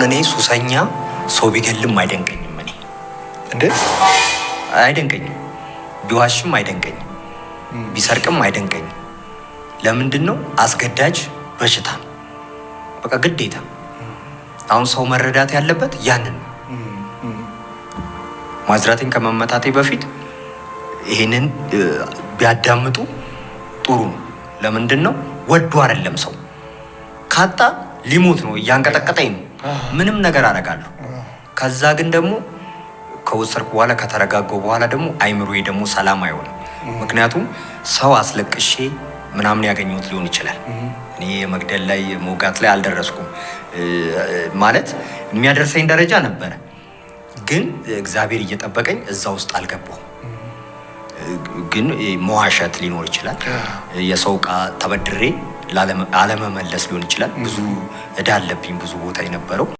እኔ ሱሰኛ ሰው ቢገልም አይደንቀኝም። እኔ እንዴ አይደንቀኝም። ቢዋሽም አይደንቀኝም። ቢሰርቅም አይደንቀኝም። ለምንድነው? አስገዳጅ በሽታ ነው። በቃ ግዴታ። አሁን ሰው መረዳት ያለበት ያንን ነው። ማዝራቴን ከመመታቴ በፊት ይሄንን ቢያዳምጡ ጥሩ ነው። ለምንድነው? ወዶ አይደለም ሰው ካጣ ሊሞት ነው። እያንቀጠቀጠኝ ነው። ምንም ነገር አደርጋለሁ። ከዛ ግን ደግሞ ከወሰርኩ በኋላ ከተረጋጋው በኋላ ደግሞ አይምሮዬ ደግሞ ሰላም አይሆንም። ምክንያቱም ሰው አስለቅሼ ምናምን ያገኘሁት ሊሆን ይችላል። እኔ የመግደል ላይ መውጋት ላይ አልደረስኩም። ማለት የሚያደርሰኝ ደረጃ ነበረ፣ ግን እግዚአብሔር እየጠበቀኝ እዛ ውስጥ አልገባሁም። ግን መዋሸት ሊኖር ይችላል። የሰው ዕቃ ተበድሬ አለመመለስ ሊሆን ይችላል። ብዙ እዳ አለብኝ ብዙ ቦታ የነበረው